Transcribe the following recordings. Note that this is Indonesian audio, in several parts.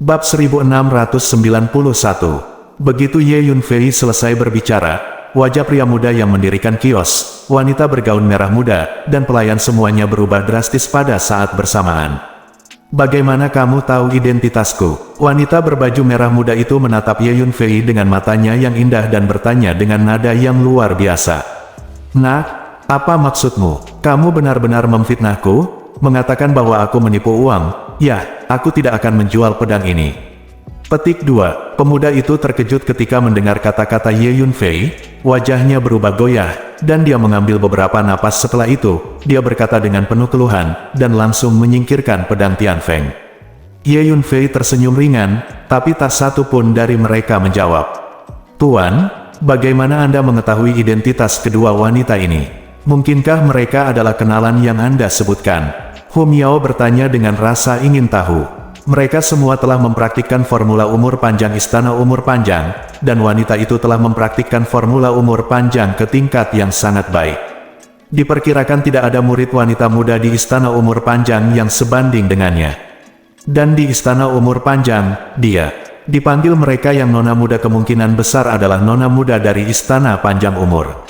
Bab 1691. Begitu Ye Yunfei selesai berbicara, wajah pria muda yang mendirikan kios, wanita bergaun merah muda, dan pelayan semuanya berubah drastis pada saat bersamaan. "Bagaimana kamu tahu identitasku?" Wanita berbaju merah muda itu menatap Ye Yunfei dengan matanya yang indah dan bertanya dengan nada yang luar biasa. "Nah, apa maksudmu? Kamu benar-benar memfitnahku? Mengatakan bahwa aku menipu uang? Ya, aku tidak akan menjual pedang ini." Petik 2. Pemuda itu terkejut ketika mendengar kata-kata Ye Yunfei, wajahnya berubah goyah, dan dia mengambil beberapa napas. Setelah itu, dia berkata dengan penuh keluhan, dan langsung menyingkirkan pedang Tianfeng. Ye Yunfei tersenyum ringan, tapi tak satu pun dari mereka menjawab. "Tuan, bagaimana Anda mengetahui identitas kedua wanita ini? Mungkinkah mereka adalah kenalan yang Anda sebutkan?" Hu Miao bertanya dengan rasa ingin tahu. Mereka semua telah mempraktikkan formula umur panjang Istana Umur Panjang, dan wanita itu telah mempraktikkan formula umur panjang ke tingkat yang sangat baik. Diperkirakan tidak ada murid wanita muda di Istana Umur Panjang yang sebanding dengannya. Dan di Istana Umur Panjang, dia dipanggil mereka yang nona muda, kemungkinan besar adalah nona muda dari Istana Panjang Umur.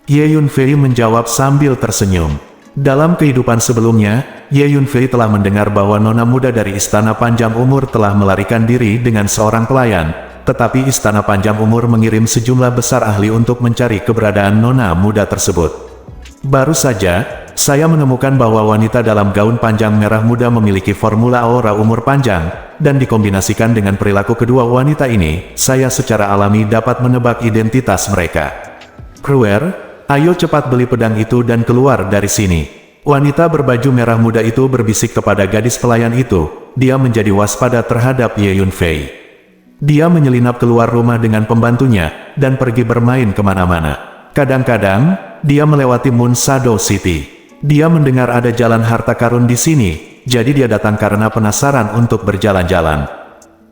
Ye Yunfei menjawab sambil tersenyum. Dalam kehidupan sebelumnya, Ye Yunfei telah mendengar bahwa nona muda dari Istana Panjang Umur telah melarikan diri dengan seorang pelayan, tetapi Istana Panjang Umur mengirim sejumlah besar ahli untuk mencari keberadaan nona muda tersebut. Baru saja, saya menemukan bahwa wanita dalam gaun panjang merah muda memiliki formula aura umur panjang, dan dikombinasikan dengan perilaku kedua wanita ini, saya secara alami dapat menebak identitas mereka. "Kruer, ayo cepat beli pedang itu dan keluar dari sini." Wanita berbaju merah muda itu berbisik kepada gadis pelayan itu. Dia menjadi waspada terhadap Ye Yunfei. Dia menyelinap keluar rumah dengan pembantunya, dan pergi bermain kemana-mana. Kadang-kadang, dia melewati Moon Shadow City. Dia mendengar ada jalan harta karun di sini, jadi dia datang karena penasaran untuk berjalan-jalan.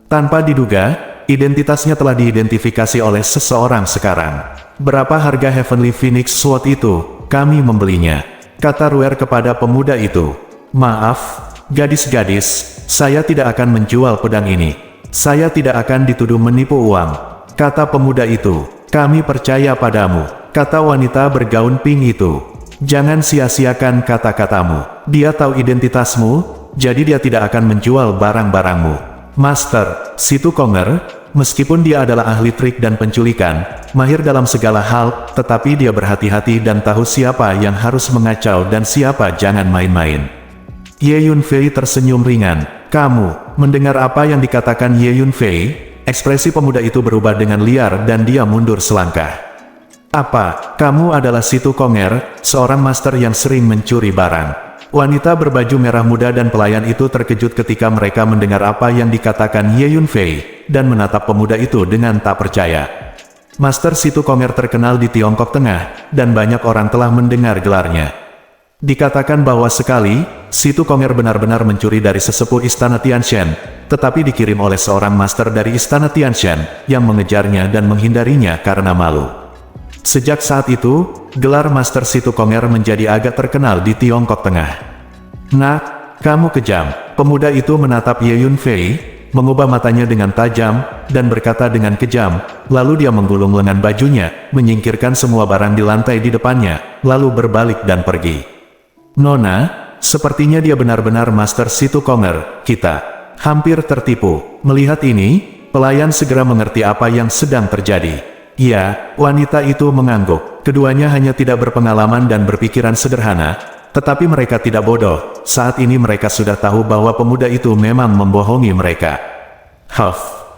Tanpa diduga, identitasnya telah diidentifikasi oleh seseorang sekarang. "Berapa harga Heavenly Phoenix Sword itu? Kami membelinya," kata Ruer kepada pemuda itu. "Maaf, gadis-gadis, saya tidak akan menjual pedang ini. Saya tidak akan dituduh menipu uang," kata pemuda itu. "Kami percaya padamu," kata wanita bergaun pink itu. "Jangan sia-siakan kata-katamu. Dia tahu identitasmu, jadi dia tidak akan menjual barang-barangmu." Master, Situ Konger, meskipun dia adalah ahli trik dan penculikan, mahir dalam segala hal, tetapi dia berhati-hati dan tahu siapa yang harus mengacau dan siapa jangan main-main. Ye Yunfei tersenyum ringan. "Kamu mendengar apa yang dikatakan Ye Yunfei?" Ekspresi pemuda itu berubah dengan liar dan dia mundur selangkah. "Apa, kamu adalah Situ Konger, seorang master yang sering mencuri barang?" Wanita berbaju merah muda dan pelayan itu terkejut ketika mereka mendengar apa yang dikatakan Ye Yunfei, dan menatap pemuda itu dengan tak percaya. Master Situ Konger terkenal di Tiongkok Tengah, dan banyak orang telah mendengar gelarnya. Dikatakan bahwa sekali, Situ Konger benar-benar mencuri dari sesepuh Istana Tianshan, tetapi dikirim oleh seorang master dari Istana Tianshan, yang mengejarnya dan menghindarinya karena malu. Sejak saat itu, gelar Master Situ Konger menjadi agak terkenal di Tiongkok Tengah. "Nah, kamu kejam." Pemuda itu menatap Ye Yunfei, mengubah matanya dengan tajam, dan berkata dengan kejam, lalu dia menggulung lengan bajunya, menyingkirkan semua barang di lantai di depannya, lalu berbalik dan pergi. "Nona, sepertinya dia benar-benar Master Situ Konger. Kita hampir tertipu." Melihat ini, pelayan segera mengerti apa yang sedang terjadi. "Ya," wanita itu mengangguk. Keduanya hanya tidak berpengalaman dan berpikiran sederhana, tetapi mereka tidak bodoh. Saat ini mereka sudah tahu bahwa pemuda itu memang membohongi mereka.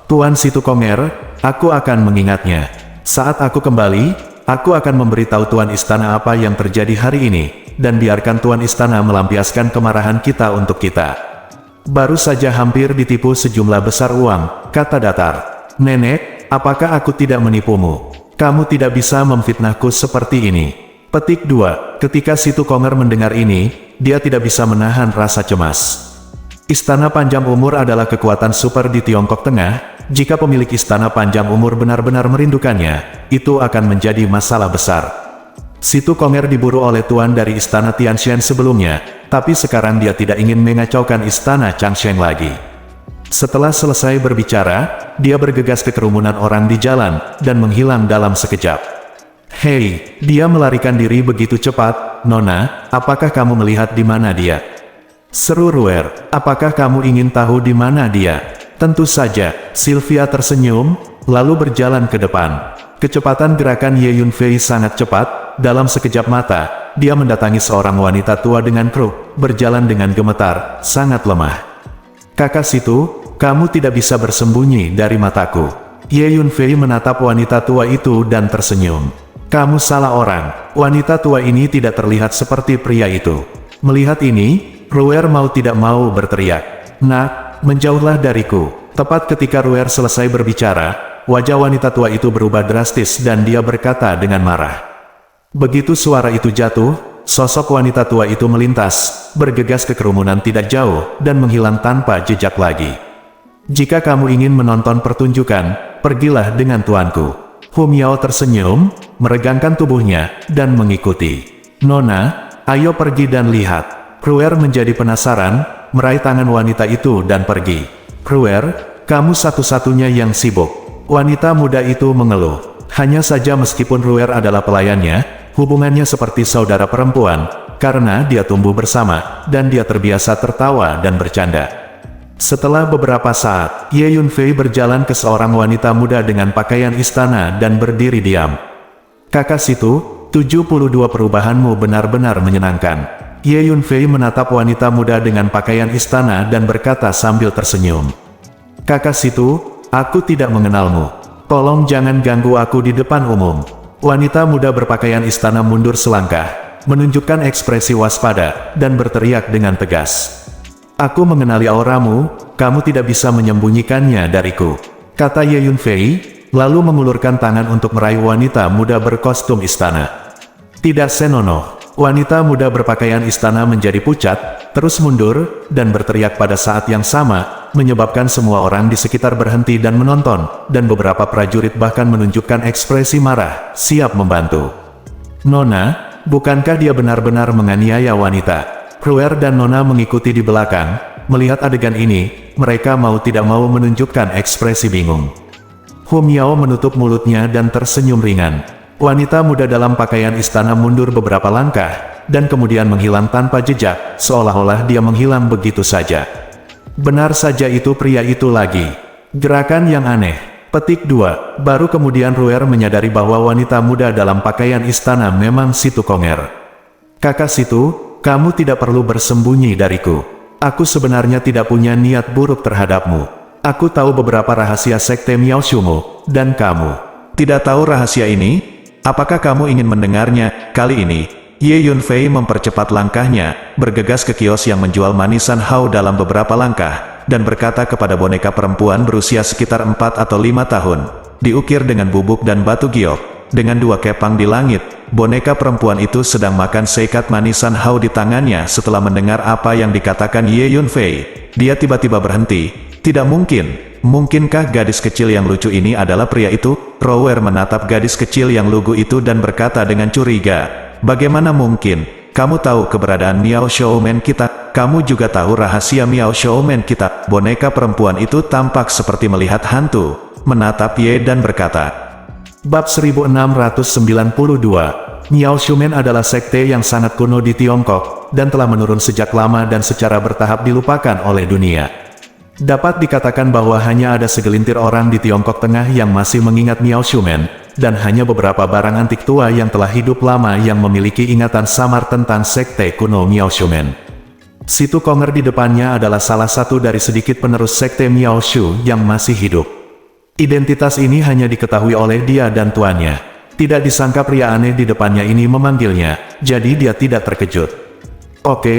Tuan Situ Konger, aku akan mengingatnya. Saat aku kembali, aku akan memberitahu Tuan Istana apa yang terjadi hari ini, dan biarkan Tuan Istana melampiaskan kemarahan kita untuk kita." "Baru saja hampir ditipu sejumlah besar uang," kata datar. "Nenek, apakah aku tidak menipumu? Kamu tidak bisa memfitnahku seperti ini." Petik 2. Ketika Situ Konger mendengar ini, dia tidak bisa menahan rasa cemas. Istana Panjang Umur adalah kekuatan super di Tiongkok Tengah. Jika pemilik Istana Panjang Umur benar-benar merindukannya, itu akan menjadi masalah besar. Situ Konger diburu oleh tuan dari Istana Tianshan sebelumnya, tapi sekarang dia tidak ingin mengacaukan Istana Changsheng lagi. Setelah selesai berbicara, dia bergegas ke kerumunan orang di jalan, dan menghilang dalam sekejap. Hei, dia melarikan diri begitu cepat. Nona, apakah kamu melihat di mana dia? Seru Ruer, apakah kamu ingin tahu di mana dia? Tentu saja, Sylvia tersenyum, lalu berjalan ke depan. Kecepatan gerakan Ye Yunfei sangat cepat, dalam sekejap mata, dia mendatangi seorang wanita tua dengan kruk, berjalan dengan gemetar, sangat lemah. Kakak situ, kamu tidak bisa bersembunyi dari mataku. Ye Yunfei menatap wanita tua itu dan tersenyum. Kamu salah orang, wanita tua ini tidak terlihat seperti pria itu. Melihat ini, Ruer mau tidak mau berteriak. Nak, menjauhlah dariku. Tepat ketika Ruer selesai berbicara, wajah wanita tua itu berubah drastis dan dia berkata dengan marah. Begitu suara itu jatuh, sosok wanita tua itu melintas, bergegas ke kerumunan tidak jauh, dan menghilang tanpa jejak lagi. Jika kamu ingin menonton pertunjukan, pergilah dengan tuanku. Hu Miao tersenyum, meregangkan tubuhnya, dan mengikuti. Nona, ayo pergi dan lihat. Ruer menjadi penasaran, meraih tangan wanita itu dan pergi. Ruer, kamu satu-satunya yang sibuk. Wanita muda itu mengeluh. Hanya saja meskipun Ruer adalah pelayannya, hubungannya seperti saudara perempuan, karena dia tumbuh bersama, dan dia terbiasa tertawa dan bercanda. Setelah beberapa saat, Ye Yunfei berjalan ke seorang wanita muda dengan pakaian istana dan berdiri diam. Kakak situ, 72 perubahanmu benar-benar menyenangkan. Ye Yunfei menatap wanita muda dengan pakaian istana dan berkata sambil tersenyum. Kakak situ, aku tidak mengenalmu. Tolong jangan ganggu aku di depan umum. Wanita muda berpakaian istana mundur selangkah, menunjukkan ekspresi waspada, dan berteriak dengan tegas. Aku mengenali auramu, kamu tidak bisa menyembunyikannya dariku, kata Ye Yunfei, lalu mengulurkan tangan untuk meraih wanita muda berkostum istana. Tidak senonoh, wanita muda berpakaian istana menjadi pucat, terus mundur, dan berteriak pada saat yang sama, menyebabkan semua orang di sekitar berhenti dan menonton, dan beberapa prajurit bahkan menunjukkan ekspresi marah, siap membantu. Nona, bukankah dia benar-benar menganiaya wanita? Ruer dan Nona mengikuti di belakang. Melihat adegan ini, mereka mau tidak mau menunjukkan ekspresi bingung. Hu Miao menutup mulutnya dan tersenyum ringan. Wanita muda dalam pakaian istana mundur beberapa langkah, dan kemudian menghilang tanpa jejak, seolah-olah dia menghilang begitu saja. Benar saja itu pria itu lagi. Gerakan yang aneh. Petik 2. Baru kemudian Ruer menyadari bahwa wanita muda dalam pakaian istana memang Situ Konger. Kakak Situ, kamu tidak perlu bersembunyi dariku. Aku sebenarnya tidak punya niat buruk terhadapmu. Aku tahu beberapa rahasia sekte Miao Shumu, dan kamu tidak tahu rahasia ini? Apakah kamu ingin mendengarnya? Kali ini, Ye Yunfei mempercepat langkahnya, bergegas ke kios yang menjual manisan Hao dalam beberapa langkah, dan berkata kepada boneka perempuan berusia sekitar 4 atau 5 tahun, diukir dengan bubuk dan batu giok. Dengan 2 kepang di langit, boneka perempuan itu sedang makan seikat manisan Hao di tangannya. Setelah mendengar apa yang dikatakan Ye Yunfei, dia tiba-tiba berhenti. Tidak mungkin. Mungkinkah gadis kecil yang lucu ini adalah pria itu? Ruer menatap gadis kecil yang lugu itu dan berkata dengan curiga, bagaimana mungkin? Kamu tahu keberadaan Miao Showman kita? Kamu juga tahu rahasia Miao Showman kita? Boneka perempuan itu tampak seperti melihat hantu, menatap Ye dan berkata, Bab 1692, Miao Shumen adalah sekte yang sangat kuno di Tiongkok, dan telah menurun sejak lama dan secara bertahap dilupakan oleh dunia. Dapat dikatakan bahwa hanya ada segelintir orang di Tiongkok Tengah yang masih mengingat Miao Shumen, dan hanya beberapa barang antik tua yang telah hidup lama yang memiliki ingatan samar tentang sekte kuno Miao Shumen. Situ Konger di depannya adalah salah satu dari sedikit penerus sekte Miao Shu yang masih hidup. Identitas ini hanya diketahui oleh dia dan tuannya. Tidak disangka pria aneh di depannya ini memanggilnya, jadi dia tidak terkejut. Oke,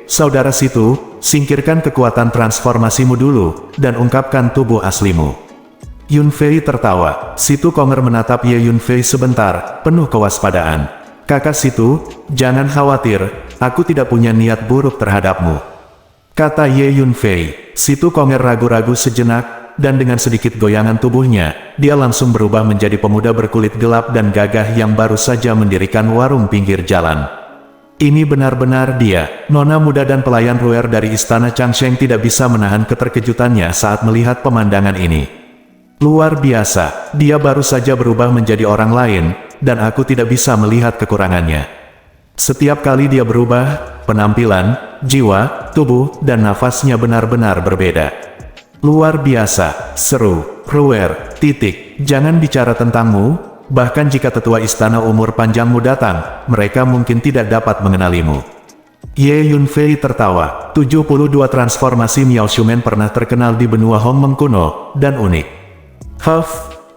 saudara Situ, singkirkan kekuatan transformasimu dulu, dan ungkapkan tubuh aslimu. Yunfei tertawa. Situ Konger menatap Ye Yunfei sebentar, penuh kewaspadaan. Kakak Situ, jangan khawatir, aku tidak punya niat buruk terhadapmu, kata Ye Yunfei. Situ Konger ragu-ragu sejenak, dan dengan sedikit goyangan tubuhnya, dia langsung berubah menjadi pemuda berkulit gelap dan gagah yang baru saja mendirikan warung pinggir jalan. Ini benar-benar dia. Nona muda dan pelayan Ruer dari istana Changsheng tidak bisa menahan keterkejutannya saat melihat pemandangan ini. Luar biasa, dia baru saja berubah menjadi orang lain, dan aku tidak bisa melihat kekurangannya. Setiap kali dia berubah, penampilan, jiwa, tubuh, dan nafasnya benar-benar berbeda. Luar biasa, seru. Ruer, jangan bicara tentangmu. Bahkan jika tetua istana umur panjangmu datang, mereka mungkin tidak dapat mengenalimu. Ye Yunfei tertawa. 72 transformasi Miao Shumen pernah terkenal di benua Hongmeng kuno, dan unik.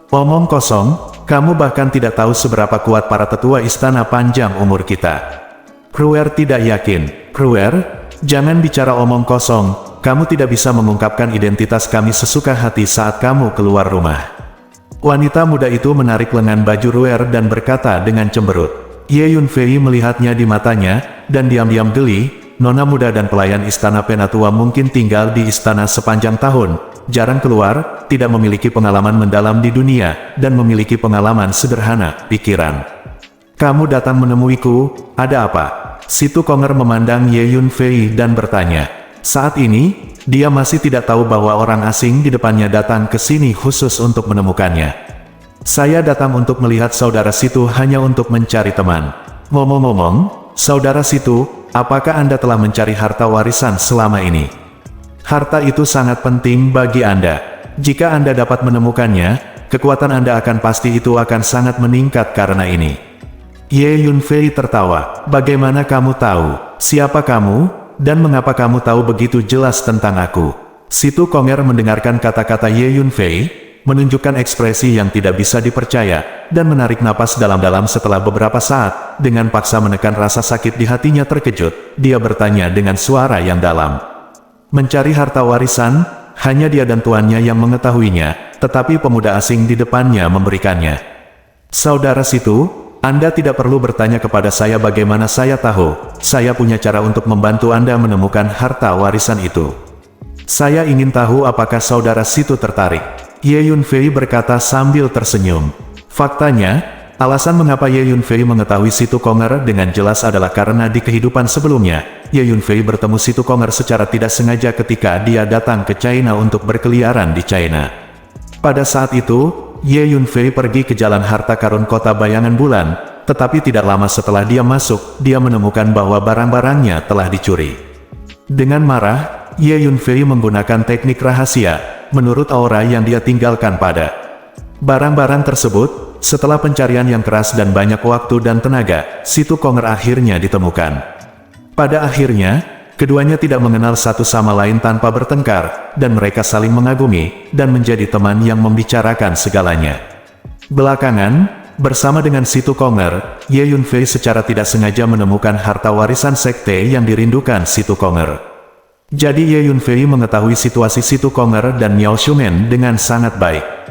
Omong kosong, kamu bahkan tidak tahu seberapa kuat para tetua istana panjang umur kita. Ruer tidak yakin. Ruer, jangan bicara omong kosong, kamu tidak bisa mengungkapkan identitas kami sesuka hati saat kamu keluar rumah. Wanita muda itu menarik lengan baju Ruer dan berkata dengan cemberut. Ye Yunfei melihatnya di matanya, dan diam-diam geli. Nona muda dan pelayan istana penatua mungkin tinggal di istana sepanjang tahun, jarang keluar, tidak memiliki pengalaman mendalam di dunia, dan memiliki pengalaman sederhana, pikiran. Kamu datang menemuiku, ada apa? Situ Konger memandang Ye Yunfei dan bertanya. Saat ini, dia masih tidak tahu bahwa orang asing di depannya datang ke sini khusus untuk menemukannya. Saya datang untuk melihat saudara Situ hanya untuk mencari teman. Ngomong-ngomong, saudara Situ, apakah Anda telah mencari harta warisan selama ini? Harta itu sangat penting bagi Anda. Jika Anda dapat menemukannya, kekuatan Anda akan pasti itu akan sangat meningkat karena ini. Ye Yunfei tertawa. Bagaimana kamu tahu? Siapa kamu? Dan mengapa kamu tahu begitu jelas tentang aku? Situ Konger mendengarkan kata-kata Ye Yunfei, menunjukkan ekspresi yang tidak bisa dipercaya, dan menarik napas dalam-dalam setelah beberapa saat, dengan paksa menekan rasa sakit di hatinya terkejut, dia bertanya dengan suara yang dalam. Mencari harta warisan, hanya dia dan tuannya yang mengetahuinya, tetapi pemuda asing di depannya memberikannya. Saudara Situ, Anda tidak perlu bertanya kepada saya bagaimana saya tahu, saya punya cara untuk membantu Anda menemukan harta warisan itu. Saya ingin tahu apakah saudara Situ tertarik. Ye Yunfei berkata sambil tersenyum. Faktanya, alasan mengapa Ye Yunfei mengetahui Situ Konger dengan jelas adalah karena di kehidupan sebelumnya, Ye Yunfei bertemu Situ Konger secara tidak sengaja ketika dia datang ke China untuk berkeliaran di China. Pada saat itu, Ye Yunfei pergi ke jalan harta karun kota bayangan bulan, tetapi tidak lama setelah dia masuk, dia menemukan bahwa barang-barangnya telah dicuri. Dengan marah, Ye Yunfei menggunakan teknik rahasia, menurut aura yang dia tinggalkan pada barang-barang tersebut. Setelah pencarian yang keras dan banyak waktu dan tenaga, Situ Konger akhirnya ditemukan. Pada akhirnya, keduanya tidak mengenal satu sama lain tanpa bertengkar, dan mereka saling mengagumi, dan menjadi teman yang membicarakan segalanya. Belakangan, bersama dengan Situ Konger, Ye Yunfei secara tidak sengaja menemukan harta warisan sekte yang dirindukan Situ Konger. Jadi Ye Yunfei mengetahui situasi Situ Konger dan Miao Shumen dengan sangat baik.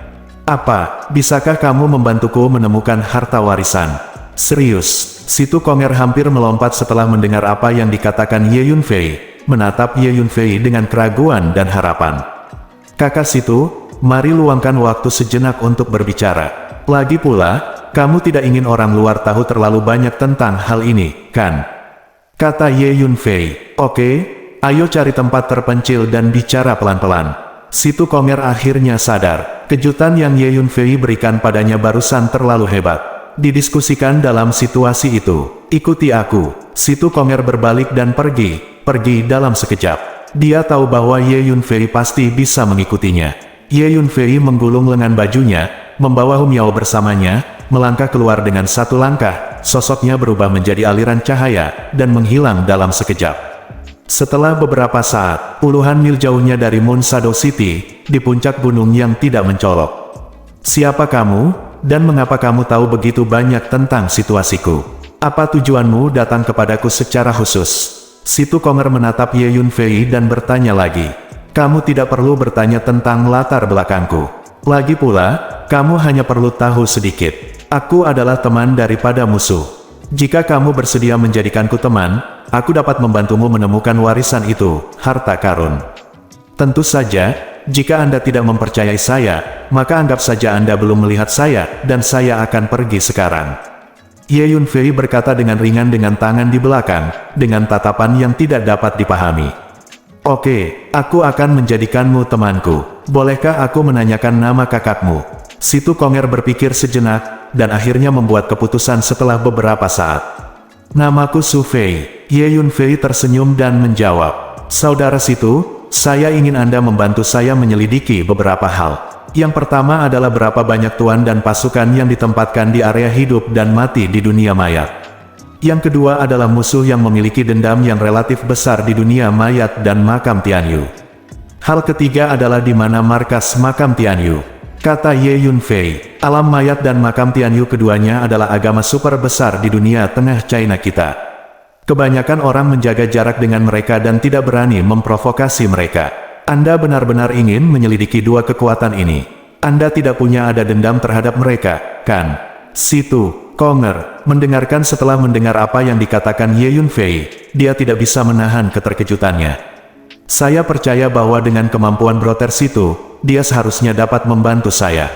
Apa, bisakah kamu membantuku menemukan harta warisan? Serius, Situ Konger hampir melompat setelah mendengar apa yang dikatakan Ye Yunfei, menatap Ye Yunfei dengan keraguan dan harapan. Kakak Situ, mari luangkan waktu sejenak untuk berbicara. Lagi pula, kamu tidak ingin orang luar tahu terlalu banyak tentang hal ini, kan? Kata Ye Yunfei. Oke, ayo cari tempat terpencil dan bicara pelan-pelan. Situ Konger akhirnya sadar, kejutan yang Ye Yunfei berikan padanya barusan terlalu hebat. Didiskusikan dalam situasi itu. Ikuti aku. Situ Konger berbalik dan pergi dalam sekejap. Dia tahu bahwa Ye Yunfei pasti bisa mengikutinya. Ye Yunfei menggulung lengan bajunya, membawa Hu Miao bersamanya, melangkah keluar dengan satu langkah, sosoknya berubah menjadi aliran cahaya, dan menghilang dalam sekejap. Setelah beberapa saat, puluhan mil jauhnya dari Moon Shadow City, di puncak gunung yang tidak mencolok. Siapa kamu, dan mengapa kamu tahu begitu banyak tentang situasiku? Apa tujuanmu datang kepadaku secara khusus? Situ Konger menatap Ye Yunfei dan bertanya lagi. Kamu tidak perlu bertanya tentang latar belakangku. Lagi pula, kamu hanya perlu tahu sedikit. Aku adalah teman daripada musuh. Jika kamu bersedia menjadikanku teman, aku dapat membantumu menemukan warisan itu, harta karun. Tentu saja, jika Anda tidak mempercayai saya, maka anggap saja Anda belum melihat saya, dan saya akan pergi sekarang. Ye Yunfei berkata dengan ringan dengan tangan di belakang, dengan tatapan yang tidak dapat dipahami. Oke, aku akan menjadikanmu temanku. Bolehkah aku menanyakan nama kakakmu? Situ Konger berpikir sejenak, dan akhirnya membuat keputusan setelah beberapa saat. Namaku Su Fei. Ye Yunfei tersenyum dan menjawab. Saudara Situ, saya ingin Anda membantu saya menyelidiki beberapa hal. Yang pertama adalah berapa banyak tuan dan pasukan yang ditempatkan di area hidup dan mati di dunia mayat. Yang kedua adalah musuh yang memiliki dendam yang relatif besar di dunia mayat dan makam Tianyu. Hal ketiga adalah di mana markas makam Tianyu. Kata Ye Yunfei, alam mayat dan makam Tianyu keduanya adalah agama super besar di dunia tengah China kita. Kebanyakan orang menjaga jarak dengan mereka dan tidak berani memprovokasi mereka. Anda benar-benar ingin menyelidiki dua kekuatan ini. Anda tidak punya ada dendam terhadap mereka, kan? Situ Konger mendengarkan. Setelah mendengar apa yang dikatakan Ye Yunfei, dia tidak bisa menahan keterkejutannya. Saya percaya bahwa dengan kemampuan Brother Situ, dia seharusnya dapat membantu saya.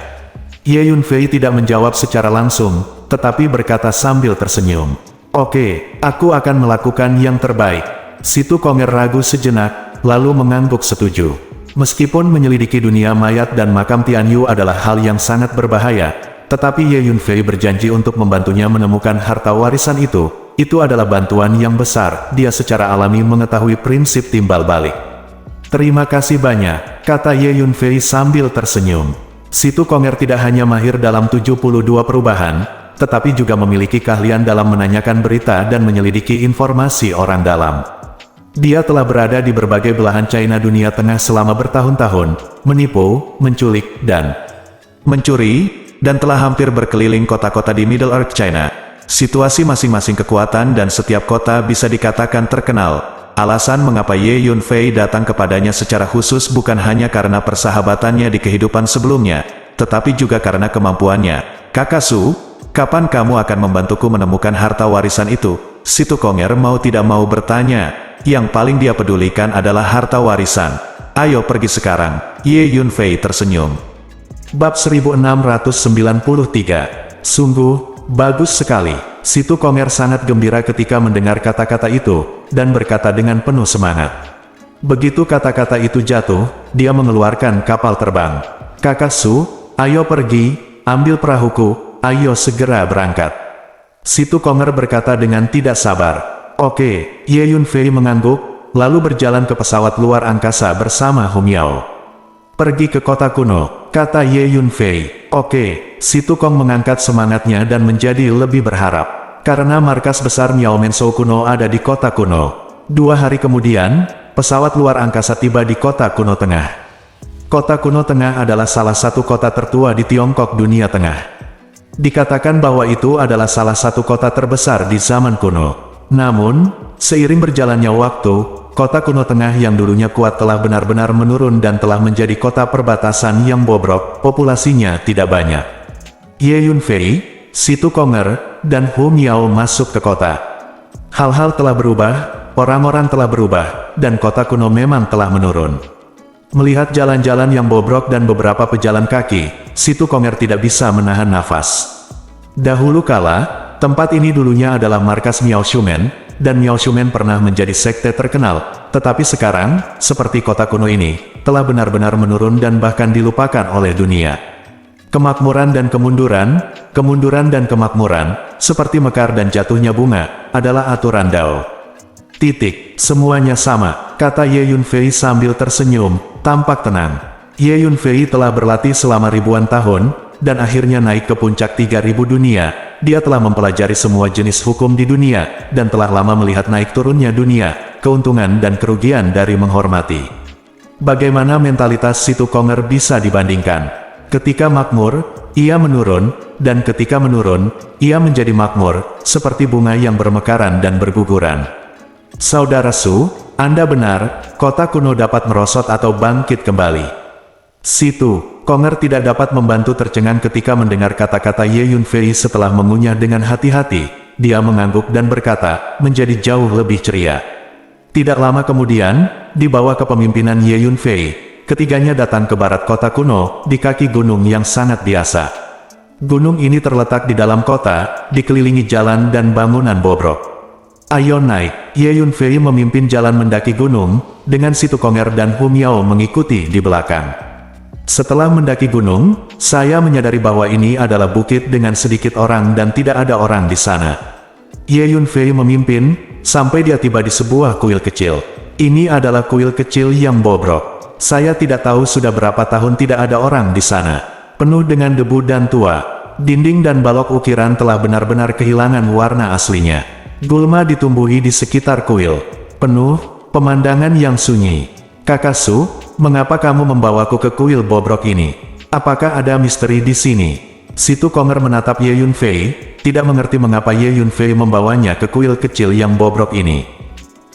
Ye Yunfei tidak menjawab secara langsung, tetapi berkata sambil tersenyum. Oke, aku akan melakukan yang terbaik. Situ Konger ragu sejenak, lalu mengangguk setuju. Meskipun menyelidiki dunia mayat dan makam Tianyu adalah hal yang sangat berbahaya, tetapi Ye Yunfei berjanji untuk membantunya menemukan harta warisan itu. Itu adalah bantuan yang besar. Dia secara alami mengetahui prinsip timbal balik. Terima kasih banyak, kata Ye Yunfei sambil tersenyum. Situ Konger tidak hanya mahir dalam 72 perubahan, tetapi juga memiliki keahlian dalam menanyakan berita dan menyelidiki informasi orang dalam. Dia telah berada di berbagai belahan China dunia tengah selama bertahun-tahun, menipu, menculik, dan mencuri, dan telah hampir berkeliling kota-kota di Middle Earth China. Situasi masing-masing kekuatan dan setiap kota bisa dikatakan terkenal. Alasan mengapa Ye Yunfei datang kepadanya secara khusus bukan hanya karena persahabatannya di kehidupan sebelumnya, tetapi juga karena kemampuannya. Kakak Su, kapan kamu akan membantuku menemukan harta warisan itu? Situ Konger mau tidak mau bertanya. Yang paling dia pedulikan adalah harta warisan. Ayo pergi sekarang. Ye Yunfei tersenyum. Bab 1693. Sungguh, bagus sekali. Situ Konger sangat gembira ketika mendengar kata-kata itu, dan berkata dengan penuh semangat. Begitu kata-kata itu jatuh, dia mengeluarkan kapal terbang. Kakak Su, ayo pergi, ambil perahuku, ayo segera berangkat. Situ Konger berkata dengan tidak sabar. Oke, Ye Yunfei mengangguk, lalu berjalan ke pesawat luar angkasa bersama Hu Miao. Pergi ke kota kuno, kata Ye Yunfei. Oke, Situ Kong mengangkat semangatnya dan menjadi lebih berharap. Karena markas besar Miao Menshou kuno ada di kota kuno. 2 hari kemudian, pesawat luar angkasa tiba di kota kuno tengah. Kota kuno tengah adalah salah satu kota tertua di Tiongkok dunia tengah. Dikatakan bahwa itu adalah salah satu kota terbesar di zaman kuno. Namun, seiring berjalannya waktu, kota kuno tengah yang dulunya kuat telah benar-benar menurun dan telah menjadi kota perbatasan yang bobrok, populasinya tidak banyak. Ye Yunfei, Situ Konger, dan Hu Miao masuk ke kota. Hal-hal telah berubah, orang-orang telah berubah, dan kota kuno memang telah menurun. Melihat jalan-jalan yang bobrok dan beberapa pejalan kaki, Situ Konger tidak bisa menahan nafas. Dahulu kala, tempat ini dulunya adalah markas Miao Shumen, dan Miao Shumen pernah menjadi sekte terkenal, tetapi sekarang, seperti kota kuno ini, telah benar-benar menurun dan bahkan dilupakan oleh dunia. Kemakmuran dan kemunduran, kemunduran dan kemakmuran, seperti mekar dan jatuhnya bunga, adalah aturan Dao. Titik, semuanya sama, kata Ye Yunfei sambil tersenyum, tampak tenang. Ye Yunfei telah berlatih selama ribuan tahun, dan akhirnya naik ke puncak 3000 dunia. Dia telah mempelajari semua jenis hukum di dunia, dan telah lama melihat naik turunnya dunia, keuntungan dan kerugian dari menghormati. Bagaimana mentalitas Situ Konger bisa dibandingkan? Ketika makmur, ia menurun, dan ketika menurun, ia menjadi makmur, seperti bunga yang bermekaran dan berguguran. Saudara Su, Anda benar, kota kuno dapat merosot atau bangkit kembali. Situ Konger tidak dapat membantu tercengang ketika mendengar kata-kata Ye Yunfei. Setelah mengunyah dengan hati-hati, dia mengangguk dan berkata, menjadi jauh lebih ceria. Tidak lama kemudian, di bawah kepemimpinan Ye Yunfei, ketiganya datang ke barat kota kuno, di kaki gunung yang sangat biasa. Gunung ini terletak di dalam kota, dikelilingi jalan dan bangunan bobrok. Ayo naik. Ye Yunfei memimpin jalan mendaki gunung, dengan Situ Konger dan Hu Miao mengikuti di belakang. Setelah mendaki gunung, saya menyadari bahwa ini adalah bukit dengan sedikit orang dan tidak ada orang di sana. Ye Yunfei memimpin, sampai dia tiba di sebuah kuil kecil. Ini adalah kuil kecil yang bobrok. Saya tidak tahu sudah berapa tahun tidak ada orang di sana. Penuh dengan debu dan tua. Dinding dan balok ukiran telah benar-benar kehilangan warna aslinya. Gulma ditumbuhi di sekitar kuil. Penuh, pemandangan yang sunyi. Kakak Su, mengapa kamu membawaku ke kuil bobrok ini? Apakah ada misteri di sini? Situ Konger menatap Ye Yunfei, tidak mengerti mengapa Ye Yunfei membawanya ke kuil kecil yang bobrok ini.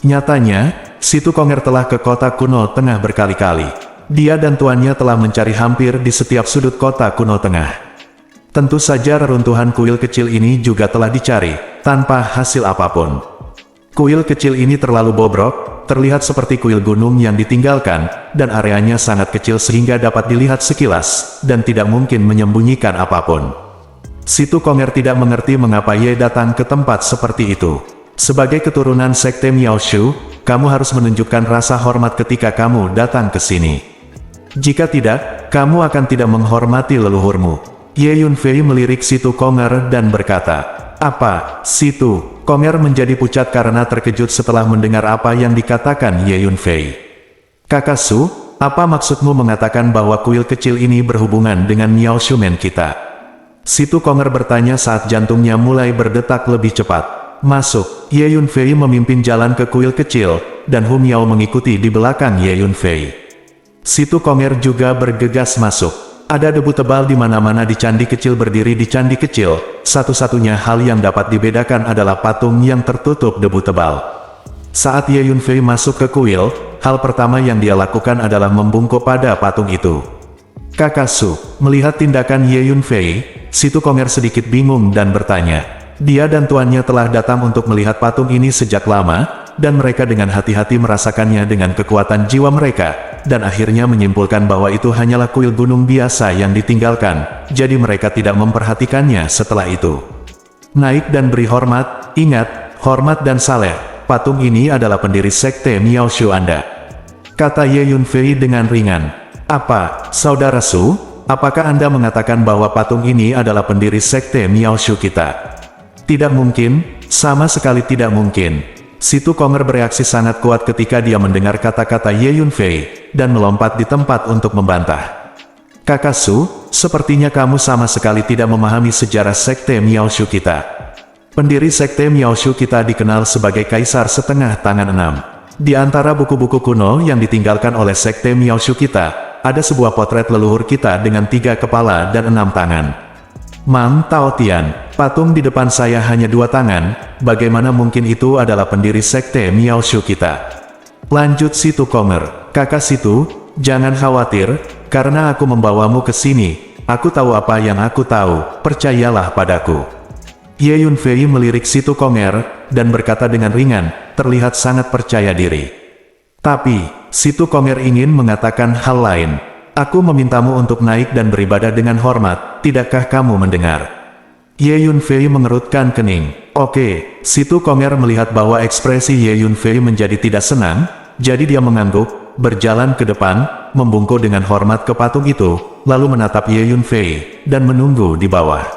Nyatanya, Situ Konger telah ke kota kuno tengah berkali-kali. Dia dan tuannya telah mencari hampir di setiap sudut kota kuno tengah. Tentu saja reruntuhan kuil kecil ini juga telah dicari, tanpa hasil apapun. Kuil kecil ini terlalu bobrok, terlihat seperti kuil gunung yang ditinggalkan, dan areanya sangat kecil sehingga dapat dilihat sekilas, dan tidak mungkin menyembunyikan apapun. Situ Konger tidak mengerti mengapa Ye datang ke tempat seperti itu. Sebagai keturunan sekte Miao Shu, kamu harus menunjukkan rasa hormat ketika kamu datang ke sini. Jika tidak, kamu akan tidak menghormati leluhurmu. Ye Yunfei melirik Situ Konger dan berkata, "Apa, Situ?" Konger menjadi pucat karena terkejut setelah mendengar apa yang dikatakan Ye Yunfei. "Kakak Su, apa maksudmu mengatakan bahwa kuil kecil ini berhubungan dengan Miao Shumen kita?" Situ Konger bertanya saat jantungnya mulai berdetak lebih cepat. "Masuk." Ye Yunfei memimpin jalan ke kuil kecil, dan Hu Miao mengikuti di belakang Ye Yunfei. Situ Konger juga bergegas masuk. Ada debu tebal di mana-mana di candi kecil berdiri di candi kecil. Satu-satunya hal yang dapat dibedakan adalah patung yang tertutup debu tebal. Saat Ye Yunfei masuk ke kuil, hal pertama yang dia lakukan adalah membungkuk pada patung itu. Kakak Su, melihat tindakan Ye Yunfei, Situ Konger sedikit bingung dan bertanya. Dia dan tuannya telah datang untuk melihat patung ini sejak lama, dan mereka dengan hati-hati merasakannya dengan kekuatan jiwa mereka, dan akhirnya menyimpulkan bahwa itu hanyalah kuil gunung biasa yang ditinggalkan, jadi mereka tidak memperhatikannya setelah itu. Naik dan beri hormat, ingat, hormat dan saleh, patung ini adalah pendiri sekte Miao Shu Anda. Kata Ye Yunfei dengan ringan. Apa, Saudara Su, apakah Anda mengatakan bahwa patung ini adalah pendiri sekte Miao Shu kita? Tidak mungkin, sama sekali tidak mungkin. Situ Konger bereaksi sangat kuat ketika dia mendengar kata-kata Ye Yunfei, dan melompat di tempat untuk membantah. Kakak Su, sepertinya kamu sama sekali tidak memahami sejarah sekte Miao Shu kita. Pendiri sekte Miao Shu kita dikenal sebagai Kaisar Setengah Tangan 6. Di antara buku-buku kuno yang ditinggalkan oleh sekte Miao Shu kita, ada sebuah potret leluhur kita dengan 3 kepala dan 6 tangan. Mang Tao Tian, patung di depan saya hanya 2 tangan, bagaimana mungkin itu adalah pendiri sekte Miao Shu kita? Lanjut Situ Konger, kakak Situ, jangan khawatir, karena aku membawamu ke sini, aku tahu apa yang aku tahu, percayalah padaku. Ye Yunfei melirik Situ Konger, dan berkata dengan ringan, terlihat sangat percaya diri. Tapi, Situ Konger ingin mengatakan hal lain. Aku memintamu untuk naik dan beribadah dengan hormat, tidakkah kamu mendengar? Ye Yunfei mengerutkan kening. Oke, Situ Konger melihat bahwa ekspresi Ye Yunfei menjadi tidak senang, jadi dia mengangguk, berjalan ke depan, membungkuk dengan hormat ke patung itu, lalu menatap Ye Yunfei, dan menunggu di bawah.